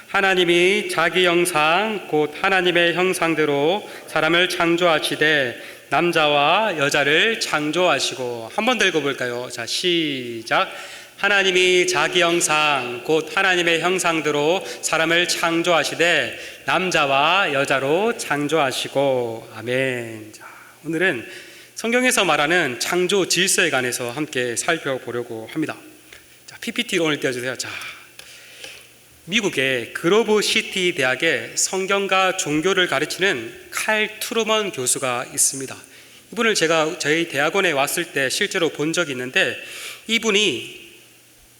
하나님이 자기 형상 곧 하나님의 형상대로 사람을 창조하시되 남자와 여자를 창조하시고. 한 번 더 읽어볼까요? 자, 시작. 하나님이 자기 형상 곧 하나님의 형상대로 사람을 창조하시되 남자와 여자로 창조하시고. 아멘. 자, 오늘은 성경에서 말하는 창조 질서에 관해서 함께 살펴보려고 합니다. 자, PPT로 오늘 띄워주세요. 자, 미국의 그로브 시티 대학에 성경과 종교를 가르치는 칼 트루먼 교수가 있습니다. 이분을 제가 저희 대학원에 왔을 때 실제로 본 적이 있는데, 이분이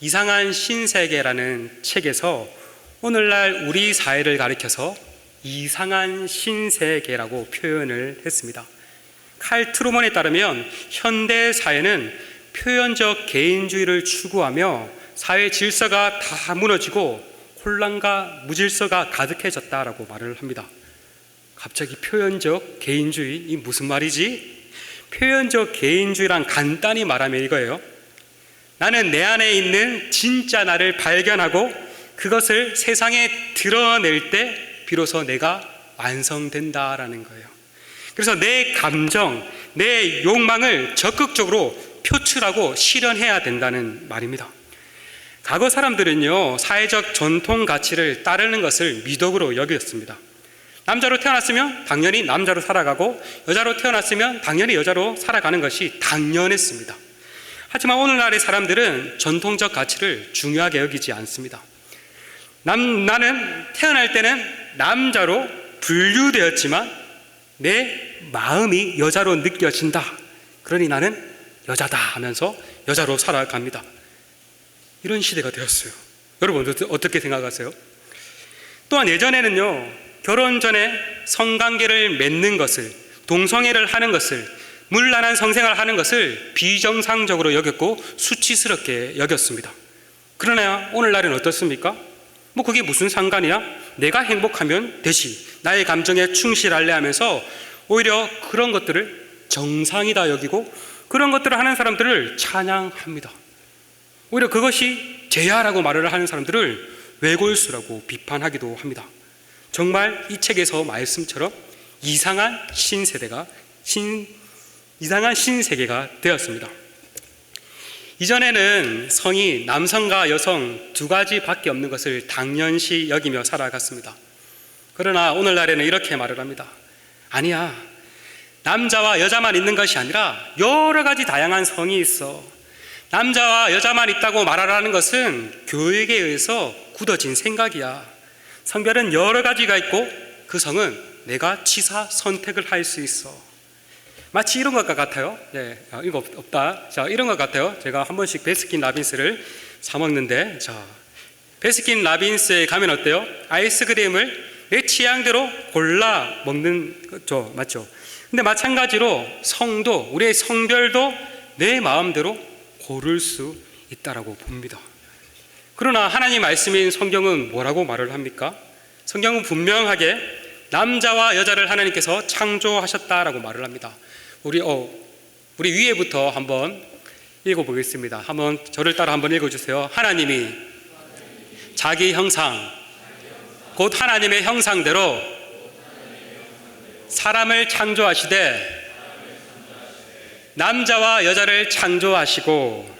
이상한 신세계라는 책에서 오늘날 우리 사회를 가리켜서 이상한 신세계라고 표현을 했습니다. 칼 트루먼에 따르면 현대 사회는 표현적 개인주의를 추구하며 사회 질서가 다 무너지고 혼란과 무질서가 가득해졌다라고 말을 합니다. 갑자기 표현적 개인주의, 이 무슨 말이지? 표현적 개인주의란 간단히 말하면 이거예요. 나는 내 안에 있는 진짜 나를 발견하고 그것을 세상에 드러낼 때 비로소 내가 완성된다라는 거예요. 그래서 내 감정, 내 욕망을 적극적으로 표출하고 실현해야 된다는 말입니다. 과거 사람들은요, 사회적 전통 가치를 따르는 것을 미덕으로 여겼습니다. 남자로 태어났으면 당연히 남자로 살아가고 여자로 태어났으면 당연히 여자로 살아가는 것이 당연했습니다. 하지만 오늘날의 사람들은 전통적 가치를 중요하게 여기지 않습니다. 나는 태어날 때는 남자로 분류되었지만 내 마음이 여자로 느껴진다. 그러니 나는 여자다 하면서 여자로 살아갑니다. 이런 시대가 되었어요. 여러분 어떻게 생각하세요? 또한 예전에는요, 결혼 전에 성관계를 맺는 것을, 동성애를 하는 것을, 문란한 성생활을 하는 것을 비정상적으로 여겼고 수치스럽게 여겼습니다. 그러나 오늘날은 어떻습니까? 뭐 그게 무슨 상관이야? 내가 행복하면 되지, 나의 감정에 충실할래 하면서 오히려 그런 것들을 정상이다 여기고 그런 것들을 하는 사람들을 찬양합니다. 오히려 그것이 죄야라고 말을 하는 사람들을 외골수라고 비판하기도 합니다. 정말 이 책에서 말씀처럼 이상한 신세계가 되었습니다. 이전에는 성이 남성과 여성 두 가지밖에 없는 것을 당연시 여기며 살아갔습니다. 그러나 오늘날에는 이렇게 말을 합니다. 아니야, 남자와 여자만 있는 것이 아니라 여러 가지 다양한 성이 있어. 남자와 여자만 있다고 말하라는 것은 교육에 의해서 굳어진 생각이야. 성별은 여러 가지가 있고 그 성은 내가 취사 선택을 할 수 있어. 마치 이런 것과 같아요. 네, 이거 없다. 자, 이런 것 같아요. 제가 한 번씩 베스킨 라빈스를 사 먹는데, 자, 베스킨 라빈스에 가면 어때요? 아이스크림을 내 취향대로 골라 먹는 거죠, 맞죠? 근데 마찬가지로 성도, 우리의 성별도 내 마음대로 고를 수 있다라고 봅니다. 그러나 하나님 말씀인 성경은 뭐라고 말을 합니까? 성경은 분명하게 남자와 여자를 하나님께서 창조하셨다라고 말을 합니다. 우리 위에부터 한번 읽어보겠습니다. 한번 저를 따라 한번 읽어주세요. 하나님이 자기 형상 곧 하나님의 형상대로 사람을 창조하시되 남자와 여자를 창조하시고.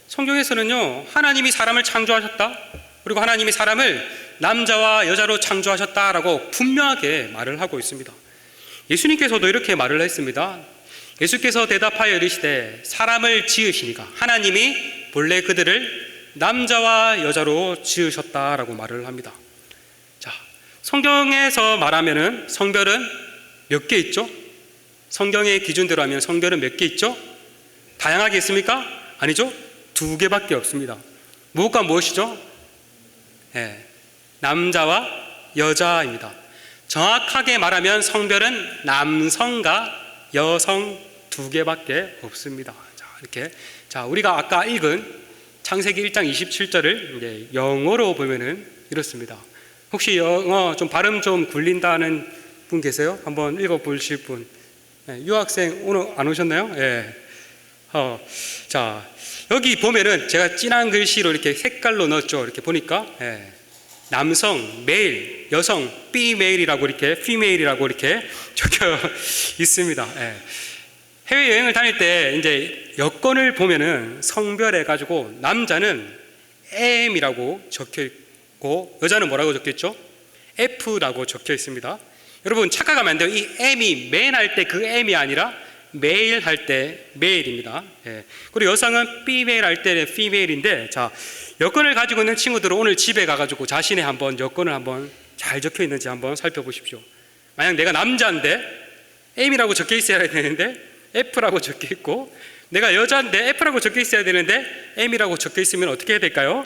성경에서는요, 하나님이 사람을 창조하셨다, 그리고 하나님이 사람을 남자와 여자로 창조하셨다라고 분명하게 말을 하고 있습니다. 예수님께서도 이렇게 말을 했습니다. 예수께서 대답하여 이르시되 사람을 지으시니까 하나님이 본래 그들을 남자와 여자로 지으셨다라고 말을 합니다. 자, 성경에서 말하면은 성별은 몇 개 있죠? 성경의 기준대로 하면 성별은 몇 개 있죠? 다양하게 있습니까? 아니죠? 2개밖에 없습니다. 무엇과 무엇이죠? 네, 남자와 여자입니다. 정확하게 말하면 성별은 남성과 여성 2개밖에 없습니다. 자, 이렇게. 자, 우리가 아까 읽은 창세기 1장 27절을 영어로 보면은 이렇습니다. 혹시 영어 좀 발음 좀 굴린다는 분 계세요? 한번 읽어 보실 분. 네, 유학생 오늘 안 오셨나요? 예. 자, 여기 보면은 제가 진한 글씨로 이렇게 색깔로 넣었죠. 이렇게 보니까 남성, 메일, 여성, 비메일이라고 이렇게 피메일이라고 이렇게 적혀 있습니다. 해외 여행을 다닐 때 이제 여권을 보면은 성별해 가지고 남자는 M이라고 적혀 있고 여자는 뭐라고 적혀 있죠? F라고 적혀 있습니다. 여러분 착각하면 안 돼요. 이 M이 맨 할 때 그 M이 아니라 메일 할 때 메일입니다. 그리고 여성은 피메일 할 때는 피메일인데, 자, 여권을 가지고 있는 친구들은 오늘 집에 가가지고 자신의 한번 여권을 한번 잘 적혀 있는지 한번 살펴보십시오. 만약 내가 남자인데 M이라고 적혀 있어야 되는데 F라고 적혀 있고, 내가 여자인데 F라고 적혀 있어야 되는데 M이라고 적혀 있으면 어떻게 해야 될까요?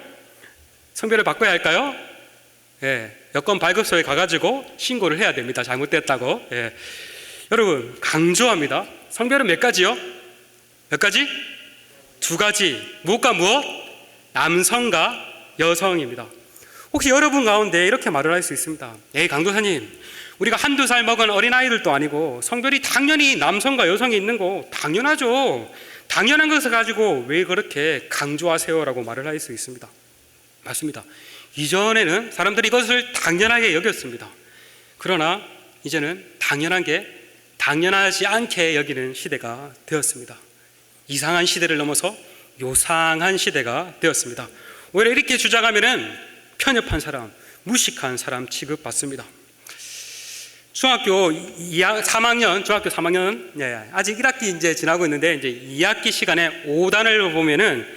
성별을 바꿔야 할까요? 여권 발급소에 가가지고 신고를 해야 됩니다. 잘못됐다고. 여러분 강조합니다. 성별은 몇 가지요? 몇 가지? 두 가지. 무엇과 무엇? 남성과 여성입니다. 혹시 여러분 가운데 이렇게 말을 할 수 있습니다. 에이 강도사님, 우리가 한두 살 먹은 어린아이들도 아니고 성별이 당연히 남성과 여성이 있는 거 당연하죠. 당연한 것을 가지고 왜 그렇게 강조하세요? 라고 말을 할 수 있습니다. 맞습니다. 이전에는 사람들이 이것을 당연하게 여겼습니다. 그러나 이제는 당연한 게 당연하지 않게 여기는 시대가 되었습니다. 이상한 시대를 넘어서 요상한 시대가 되었습니다. 오히려 이렇게 주장하면은 편협한 사람, 무식한 사람 취급받습니다. 중학교 3학년, 아직 1학기 이제 지나고 있는데, 이제 2학기 시간에 5단을 보면은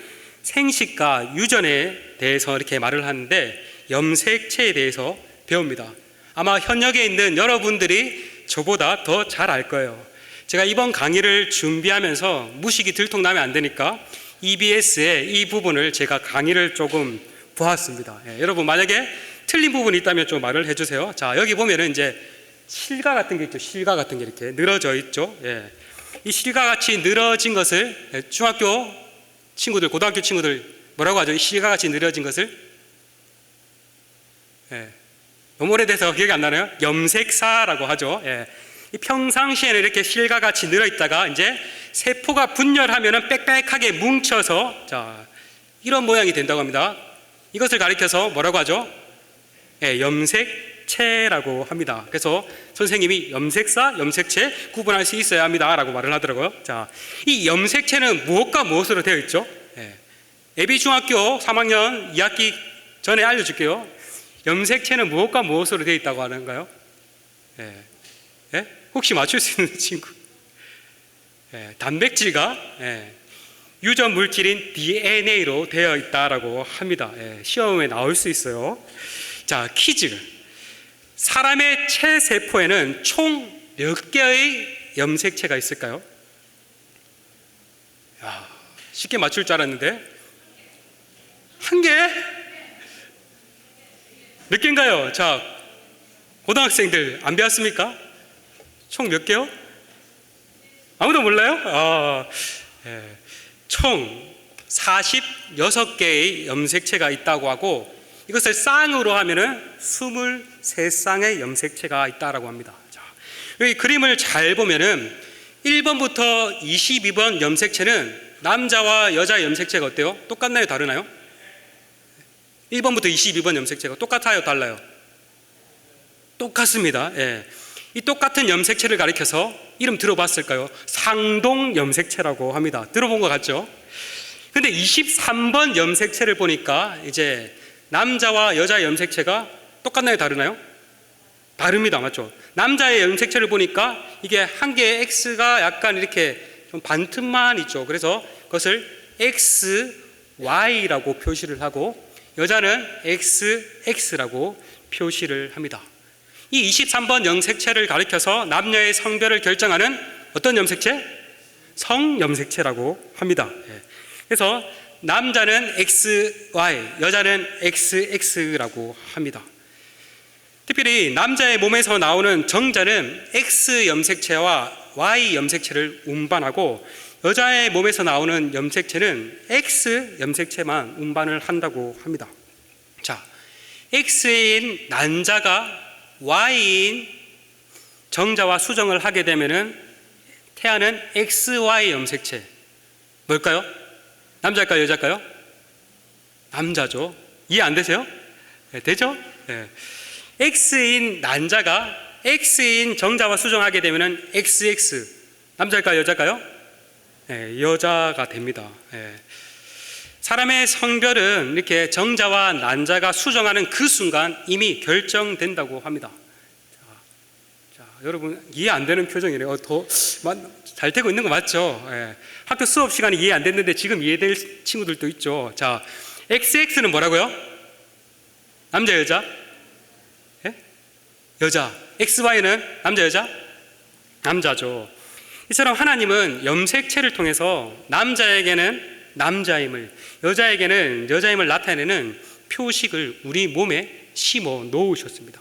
생식과 유전에 대해서 이렇게 말을 하는데, 염색체에 대해서 배웁니다. 아마 현역에 있는 여러분들이 저보다 더 잘 알 거예요. 제가 이번 강의를 준비하면서 무식이 들통나면 안 되니까 EBS의 이 부분을 제가 강의를 조금 보았습니다. 여러분 만약에 틀린 부분이 있다면 좀 말을 해주세요. 자, 여기 보면은 이제 실과 같은 게 있죠. 실과 같은 게 이렇게 늘어져 있죠. 이 실과 같이 늘어진 것을 중학교 친구들, 고등학교 친구들 뭐라고 하죠? 이 실과 같이 늘어진 것을 너무 오래돼서 기억이 안 나나요? 염색사라고 하죠. 이 평상시에는 이렇게 실과 같이 늘어있다가 이제 세포가 분열하면은 빽빽하게 뭉쳐서 자, 이런 모양이 된다고 합니다. 이것을 가리켜서 뭐라고 하죠? 염색체라고 합니다. 그래서 선생님이 염색사, 염색체 구분할 수 있어야 합니다 라고 말을 하더라고요. 자, 이 염색체는 무엇과 무엇으로 되어 있죠? 예비중학교 3학년 2학기 전에 알려줄게요. 염색체는 무엇과 무엇으로 되어 있다고 하는가요? 혹시 맞출 수 있는 친구? 단백질과 유전 물질인 DNA로 되어 있다라고 합니다. 시험에 나올 수 있어요. 자, 퀴즈. 사람의 체세포에는 총 몇 개의 염색체가 있을까요? 쉽게 맞출 줄 알았는데 한 개? 몇 개인가요? 자, 고등학생들 안 배웠습니까? 총 몇 개요? 아무도 몰라요? 총 46개의 염색체가 있다고 하고, 이것을 쌍으로 하면은 23쌍의 염색체가 있다라고 합니다. 자, 여기 그림을 잘 보면은 1번부터 22번 염색체는 남자와 여자 염색체가 어때요? 똑같나요? 다르나요? 1번부터 22번 염색체가 똑같아요? 달라요? 똑같습니다. 이 똑같은 염색체를 가리켜서 이름 들어봤을까요? 상동 염색체라고 합니다. 들어본 것 같죠? 근데 23번 염색체를 보니까 이제 남자와 여자 염색체가 똑같나요? 다르나요? 다릅니다. 맞죠? 남자의 염색체를 보니까 이게 한 개의 X가 약간 이렇게 좀 반틈만 있죠. 그래서 그것을 XY라고 표시를 하고, 여자는 XX라고 표시를 합니다. 이 23번 염색체를 가리켜서 남녀의 성별을 결정하는 어떤 염색체? 성염색체라고 합니다. 그래서 남자는 XY, 여자는 XX라고 합니다. 특별히 남자의 몸에서 나오는 정자는 X 염색체와 Y 염색체를 운반하고, 여자의 몸에서 나오는 염색체는 X 염색체만 운반을 한다고 합니다. 자, X인 난자가 Y인 정자와 수정을 하게 되면은 태아는 XY 염색체, 뭘까요? 남자일까요? 여자일까요? 남자죠. 이해 안 되세요? 네, 되죠? 네. X인 난자가 X인 정자와 수정하게 되면 XX, 남자일까요? 여자일까요? 네, 여자가 됩니다. 네. 사람의 성별은 이렇게 정자와 난자가 수정하는 그 순간 이미 결정된다고 합니다. 자, 여러분 이해 안 되는 표정이네요. 더 잘 되고 있는 거 맞죠? 예. 학교 수업 시간에 이해 안 됐는데 지금 이해될 친구들도 있죠. 자, XX는 뭐라고요? 남자 여자? 예? 여자. XY는 남자 여자? 남자죠. 이처럼 하나님은 염색체를 통해서 남자에게는 남자임을, 여자에게는 여자임을 나타내는 표식을 우리 몸에 심어 놓으셨습니다.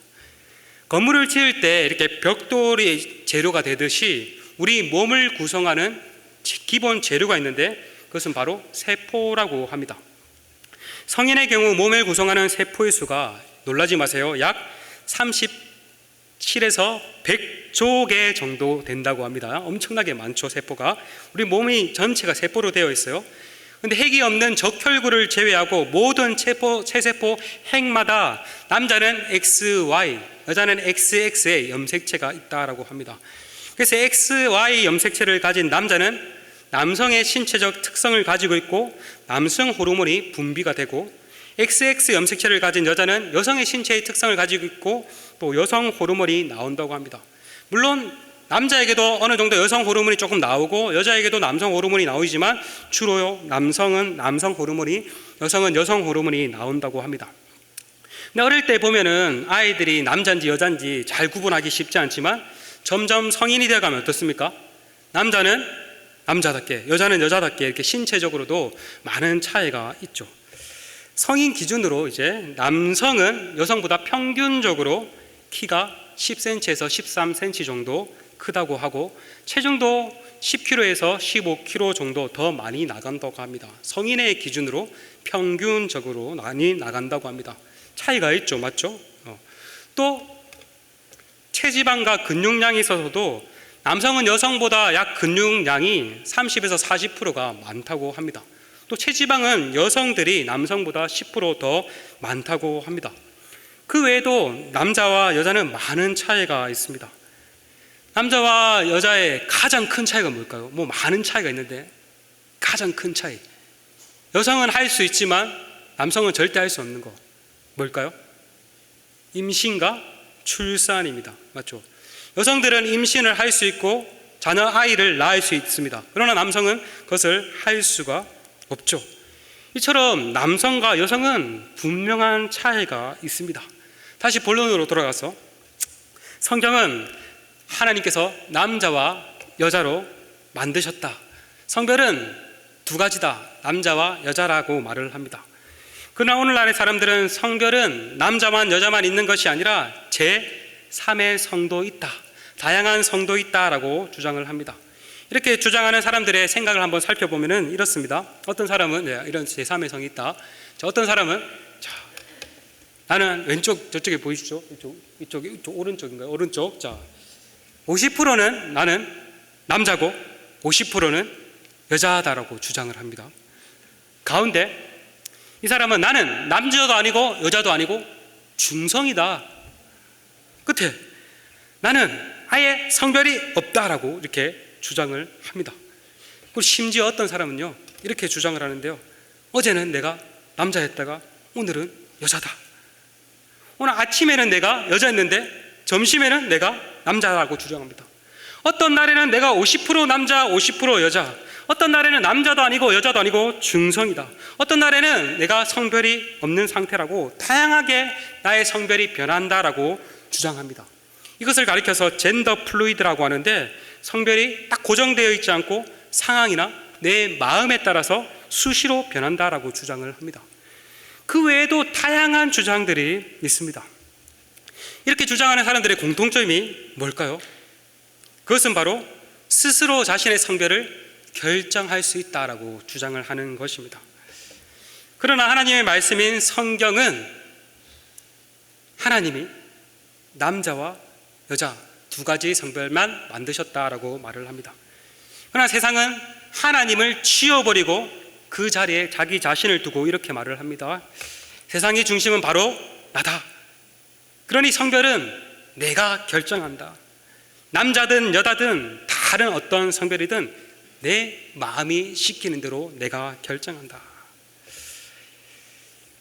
건물을 지을 때 이렇게 벽돌이 재료가 되듯이 우리 몸을 구성하는 기본 재료가 있는데 그것은 바로 세포라고 합니다. 성인의 경우 몸을 구성하는 세포의 수가, 놀라지 마세요, 약 37에서 100조 개 정도 된다고 합니다. 엄청나게 많죠. 세포가. 우리 몸이 전체가 세포로 되어 있어요. 근데 핵이 없는 적혈구를 제외하고 모든 체세포 핵마다 남자는 XY, 여자는 XX의 염색체가 있다라고 합니다. 그래서 XY 염색체를 가진 남자는 남성의 신체적 특성을 가지고 있고 남성 호르몬이 분비가 되고, XX 염색체를 가진 여자는 여성의 신체의 특성을 가지고 있고 또 여성 호르몬이 나온다고 합니다. 물론 남자에게도 어느 정도 여성 호르몬이 조금 나오고 여자에게도 남성 호르몬이 나오지만 주로 남성은 남성 호르몬이, 여성은 여성 호르몬이 나온다고 합니다. 근데 어릴 때 보면은 아이들이 남자인지 여자인지 잘 구분하기 쉽지 않지만 점점 성인이 되어가면 어떻습니까? 남자는 남자답게, 여자는 여자답게 이렇게 신체적으로도 많은 차이가 있죠. 성인 기준으로 이제 남성은 여성보다 평균적으로 키가 10cm에서 13cm 정도 크다고 하고 체중도 10kg에서 15kg 정도 더 많이 나간다고 합니다. 성인의 기준으로 평균적으로 많이 나간다고 합니다. 차이가 있죠, 맞죠? 또 체지방과 근육량에 있어서도 남성은 여성보다 약 근육량이 30에서 40%가 많다고 합니다. 또 체지방은 여성들이 남성보다 10%더 많다고 합니다. 그 외에도 남자와 여자는 많은 차이가 있습니다. 남자와 여자의 가장 큰 차이가 뭘까요? 뭐 많은 차이가 있는데 가장 큰 차이, 여성은 할 수 있지만 남성은 절대 할 수 없는 거 뭘까요? 임신과 출산입니다. 맞죠? 여성들은 임신을 할 수 있고 자녀 아이를 낳을 수 있습니다. 그러나 남성은 그것을 할 수가 없죠. 이처럼 남성과 여성은 분명한 차이가 있습니다. 다시 본론으로 돌아가서 성경은 하나님께서 남자와 여자로 만드셨다. 성별은 두 가지다. 남자와 여자라고 말을 합니다. 그러나 오늘날의 사람들은 성별은 남자만 여자만 있는 것이 아니라 제3의 성도 있다, 다양한 성도 있다라고 주장을 합니다. 이렇게 주장하는 사람들의 생각을 한번 살펴보면 이렇습니다. 어떤 사람은 이런 제3의 성이 있다. 자, 어떤 사람은 나는 왼쪽, 저쪽에 보이시죠? 이쪽 오른쪽인가요? 오른쪽. 자, 50%는 나는 남자고 50%는 여자다라고 주장을 합니다. 가운데 이 사람은 나는 남자도 아니고 여자도 아니고 중성이다. 끝에 나는 아예 성별이 없다라고 이렇게 주장을 합니다. 그리고 심지어 어떤 사람은요 이렇게 주장을 하는데요, 어제는 내가 남자였다가 오늘은 여자다. 오늘 아침에는 내가 여자였는데 점심에는 내가 남자라고 주장합니다. 어떤 날에는 내가 50% 남자 50% 여자, 어떤 날에는 남자도 아니고 여자도 아니고 중성이다. 어떤 날에는 내가 성별이 없는 상태라고 다양하게 나의 성별이 변한다라고 주장합니다. 이것을 가리켜서 젠더 플루이드라고 하는데 성별이 딱 고정되어 있지 않고 상황이나 내 마음에 따라서 수시로 변한다라고 주장을 합니다. 그 외에도 다양한 주장들이 있습니다. 이렇게 주장하는 사람들의 공통점이 뭘까요? 그것은 바로 스스로 자신의 성별을 결정할 수 있다라고 주장을 하는 것입니다. 그러나 하나님의 말씀인 성경은 하나님이 남자와 여자 두 가지 성별만 만드셨다라고 말을 합니다. 그러나 세상은 하나님을 치워버리고 그 자리에 자기 자신을 두고 이렇게 말을 합니다. 세상의 중심은 바로 나다. 그러니 성별은 내가 결정한다. 남자든 여자든 다른 어떤 성별이든 내 마음이 시키는 대로 내가 결정한다.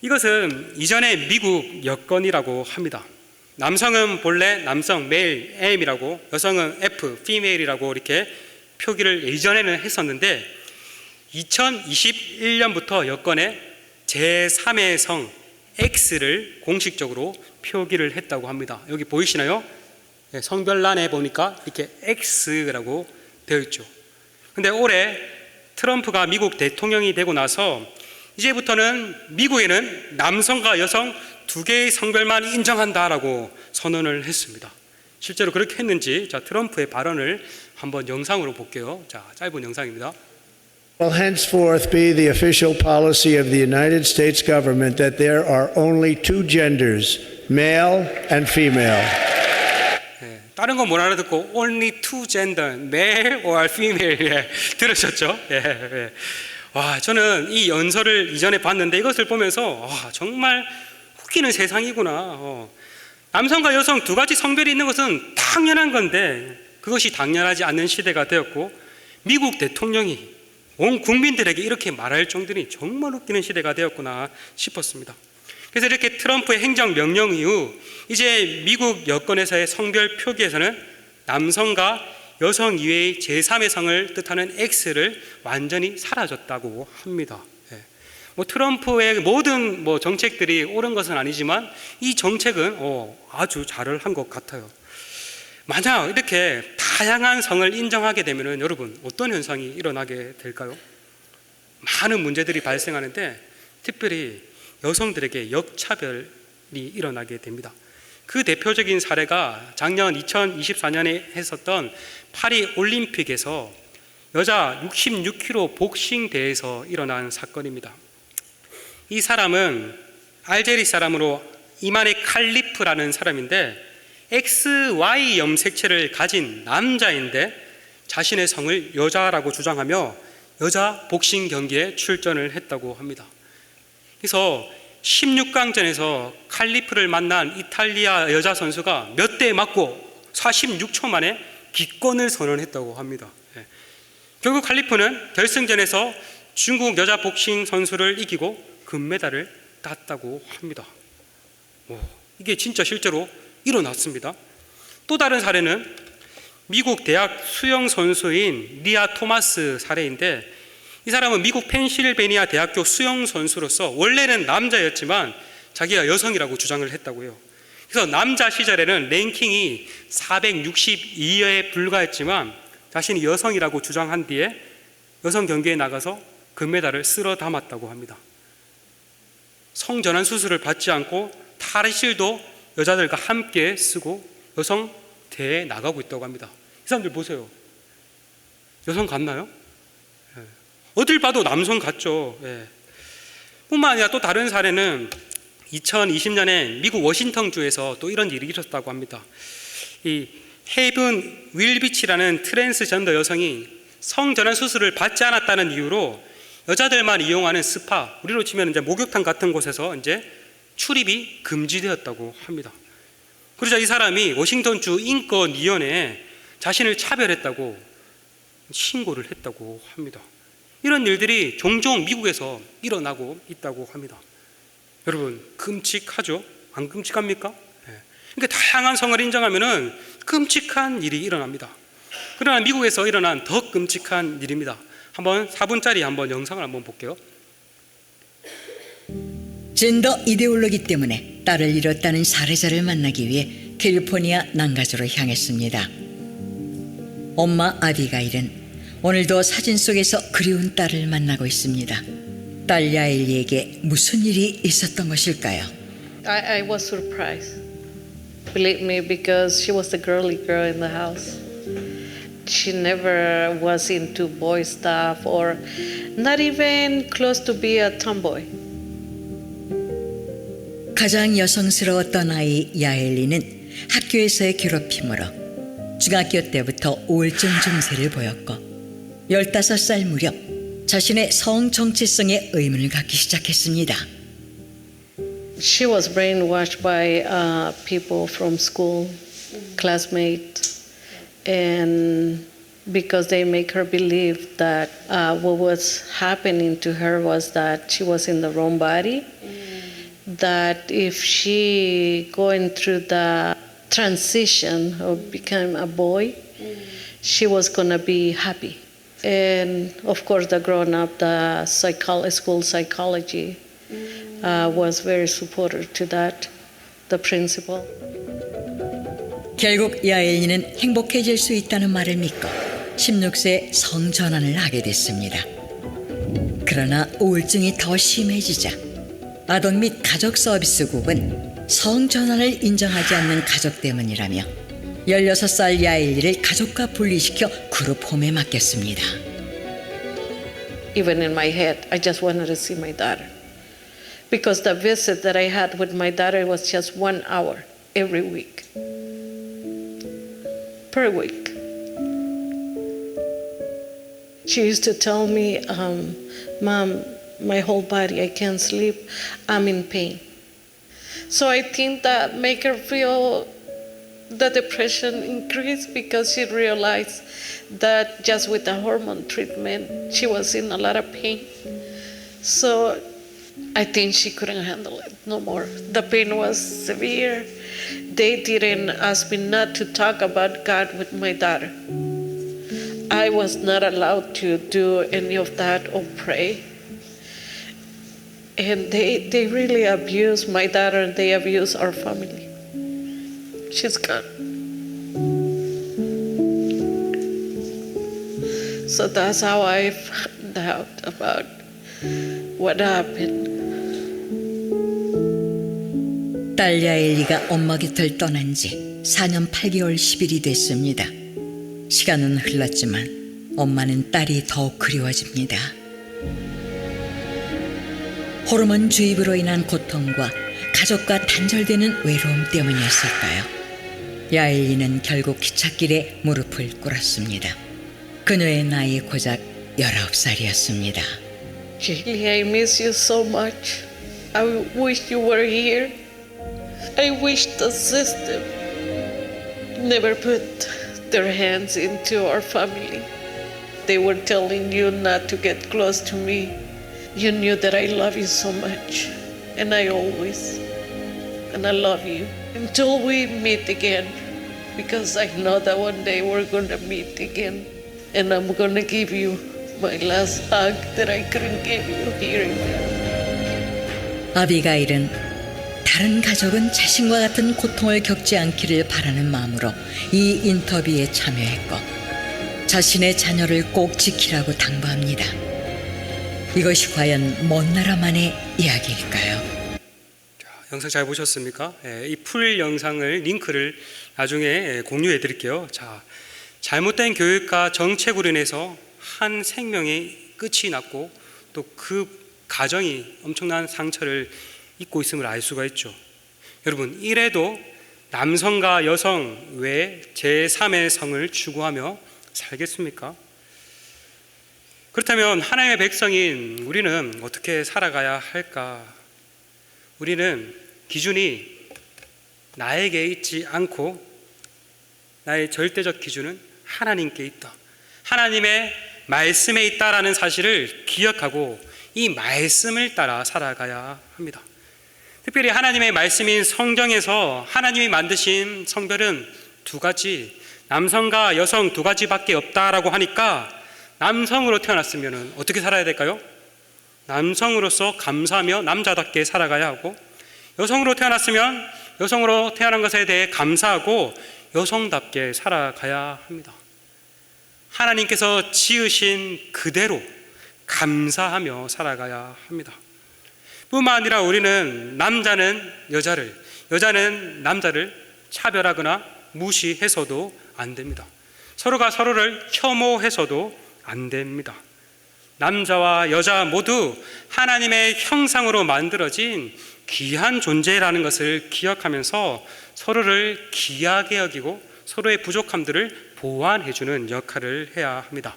이것은 이전의 미국 여건이라고 합니다. 남성은 본래 남성, 메일, M이라고, 여성은 F, female이라고 이렇게 표기를 이전에는 했었는데 2021년부터 여건에 제3의 성 X를 공식적으로 표기를 했다고 합니다. 여기 보이시나요? 성별란에 보니까 이렇게 X라고 되어 있죠. 근데 올해 트럼프가 미국 대통령이 되고 나서 이제부터는 미국에는 남성과 여성 두 개의 성별만 인정한다라고 선언을 했습니다. 실제로 그렇게 했는지 트럼프의 발언을 한번 영상으로 볼게요. 짧은 영상입니다. Will henceforth be the official policy of the United States government that there are only two genders, male and female. 다른 건 못 알아듣고 only two gender, male or female 들으셨죠? 와, 저는 이 연설을 이전에 봤는데 이것을 보면서 정말 웃기는 세상이구나. 남성과 여성 두 가지 성별이 있는 것은 당연한 건데 그것이 당연하지 않는 시대가 되었고 미국 대통령이 온 국민들에게 이렇게 말할 정도니 정말 웃기는 시대가 되었구나 싶었습니다. 그래서 이렇게 트럼프의 행정명령 이후 이제 미국 여건에서의 성별 표기에서는 남성과 여성 이외의 제3의 성을 뜻하는 X를 완전히 사라졌다고 합니다. 트럼프의 모든 정책들이 옳은 것은 아니지만 이 정책은 아주 잘을 한 것 같아요. 만약 이렇게 다양한 성을 인정하게 되면 여러분 어떤 현상이 일어나게 될까요? 많은 문제들이 발생하는데 특별히 여성들에게 역차별이 일어나게 됩니다. 그 대표적인 사례가 작년 2024년에 했었던 파리 올림픽에서 여자 66kg 복싱 대회에서 일어난 사건입니다. 이 사람은 알제리 사람으로 이만에 칼리프라는 사람인데 XY 염색체를 가진 남자인데 자신의 성을 여자라고 주장하며 여자 복싱 경기에 출전을 했다고 합니다. 그래서 16강전에서 칼리프를 만난 이탈리아 여자 선수가 몇 대 맞고 46초 만에 기권을 선언했다고 합니다. 결국 칼리프는 결승전에서 중국 여자 복싱 선수를 이기고 금메달을 땄다고 합니다. 이게 진짜 실제로 일어났습니다. 또 다른 사례는 미국 대학 수영 선수인 리아 토마스 사례인데 이 사람은 미국 펜실베니아 대학교 수영 선수로서 원래는 남자였지만 자기가 여성이라고 주장을 했다고요. 그래서 남자 시절에는 랭킹이 462위에 불과했지만 자신이 여성이라고 주장한 뒤에 여성 경기에 나가서 금메달을 쓸어 담았다고 합니다. 성전환 수술을 받지 않고 탈의실도 여자들과 함께 쓰고 여성 대회에 나가고 있다고 합니다. 이 사람들 보세요. 여성 같나요? 어딜 봐도 남성 같죠. 뿐만 아니라 또 다른 사례는 2020년에 미국 워싱턴주에서 또 이런 일이 있었다고 합니다. 이 헤이븐 윌비치라는 트랜스젠더 여성이 성전환 수술을 받지 않았다는 이유로 여자들만 이용하는 스파, 우리로 치면 이제 목욕탕 같은 곳에서 이제 출입이 금지되었다고 합니다. 그러자 이 사람이 워싱턴주 인권위원회에 자신을 차별했다고 신고를 했다고 합니다. 이런 일들이 종종 미국에서 일어나고 있다고 합니다. 여러분 끔찍하죠? 안 끔찍합니까? 그러니까 다양한 성을 인정하면은 끔찍한 일이 일어납니다. 그러나 미국에서 일어난 더 끔찍한 일입니다. 한번 4분짜리 한번 영상을 한번 볼게요. 젠더 이데올로기 때문에 딸을 잃었다는 사례자를 만나기 위해 캘리포니아 난가주로 향했습니다. 엄마 아비가일은 오늘도 사진 속에서 그리운 딸을 만나고 있습니다. 딸 야엘리에게 무슨 일이 있었던 것일까요? I was surprised. Believe me, because she was the girly girl in the house. She never was into boy stuff or not even close to be a tomboy. 가장 여성스러웠던 아이 야엘리는 학교에서의 괴롭힘으로 중학교 때부터 우울증 증세를 보였고 15살 무렵 자신의 성 정체성에 의문을 갖기 시작했습니다. She was brainwashed by people from school, classmates, and because they make her believe that what was happening to her was that she was in the wrong body, that if she going through the transition of become a boy, she was going to be happy. And of course, the grown up, the school psychology was very supportive to that, the principal. 결국 야엘리는 행복해질 수 있다는 말을 믿고 16세에 성전환을 하게 됐습니다. 그러나 우울증이 더 심해지자 아동 및 가족 서비스국은 성전환을 인정하지 않는 가족 때문이라며 16살 야엘리를 가족과 분리시켜 그룹 홈에 맡겼습니다. Even in my head, I just wanted to see my daughter. Because the visit that I had with my daughter was just 1 hour every week. Per week. She used to tell me, Mom, my whole body, I can't sleep, I'm in pain. So I think that make her feel the depression increased because she realized that just with the hormone treatment, she was in a lot of pain. So I think she couldn't handle it no more. The pain was severe. They didn't ask me not to talk about God with my daughter. I was not allowed to do any of that or pray. And they really abused my daughter and they abused our family. She's gone. So that's how I found out about what happened. 딸 야엘리가 엄마 곁을 떠난 지 4년 8개월 10일이 됐습니다. 시간은 흘렀지만 엄마는 딸이 더욱 그리워집니다. 호르몬 주입으로 인한 고통과 가족과 단절되는 외로움 때문이었을까요? 야엘리는 결국 기찻길에 무릎을 꿇었습니다. 그녀의 나이 고작 19살이었습니다. Julie, I miss you so much. I wish you were here. I wish the system never put their hands into our family. They were telling you not to get close to me. You knew that I love you so much, and I always, and I love you until we meet again, because I know that one day we're going to meet again, and I'm going to give you my last hug that I couldn't give you here. 아비가일은 다른 가족은 자신과 같은 고통을 겪지 않기를 바라는 마음으로 이 인터뷰에 참여했고 자신의 자녀를 꼭 지키라고 당부합니다. 이것이 과연 먼 나라만의 이야기일까요? 자, 영상 잘 보셨습니까? 이 풀 영상을 링크를 나중에 공유해 드릴게요. 자, 잘못된 교육과 정책으로 인해서 한 생명의 끝이 났고 또 그 가정이 엄청난 상처를 입고 있음을 알 수가 있죠. 여러분, 이래도 남성과 여성 외에 제3의 성을 추구하며 살겠습니까? 그렇다면 하나님의 백성인 우리는 어떻게 살아가야 할까? 우리는 기준이 나에게 있지 않고 나의 절대적 기준은 하나님께 있다. 하나님의 말씀에 있다라는 사실을 기억하고 이 말씀을 따라 살아가야 합니다. 특별히 하나님의 말씀인 성경에서 하나님이 만드신 성별은 2가지, 남성과 여성 2가지밖에 없다라고 하니까 남성으로 태어났으면 어떻게 살아야 될까요? 남성으로서 감사하며 남자답게 살아가야 하고, 여성으로 태어났으면 여성으로 태어난 것에 대해 감사하고 여성답게 살아가야 합니다. 하나님께서 지으신 그대로 감사하며 살아가야 합니다. 뿐만 아니라 우리는 남자는 여자를, 여자는 남자를 차별하거나 무시해서도 안 됩니다. 서로가 서로를 혐오해서도 안 됩니다. 남자와 여자 모두 하나님의 형상으로 만들어진 귀한 존재라는 것을 기억하면서 서로를 귀하게 여기고 서로의 부족함들을 보완해주는 역할을 해야 합니다.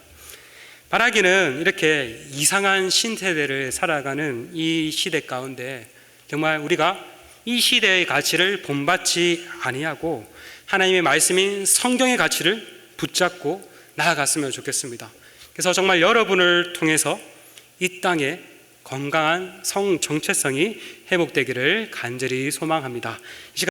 말하기는 이렇게 이상한 신세대를 살아가는 이 시대 가운데 정말 우리가 이 시대의 가치를 본받지 아니하고 하나님의 말씀인 성경의 가치를 붙잡고 나아갔으면 좋겠습니다. 그래서 정말 여러분을 통해서 이 땅에 건강한 성 정체성이 회복되기를 간절히 소망합니다.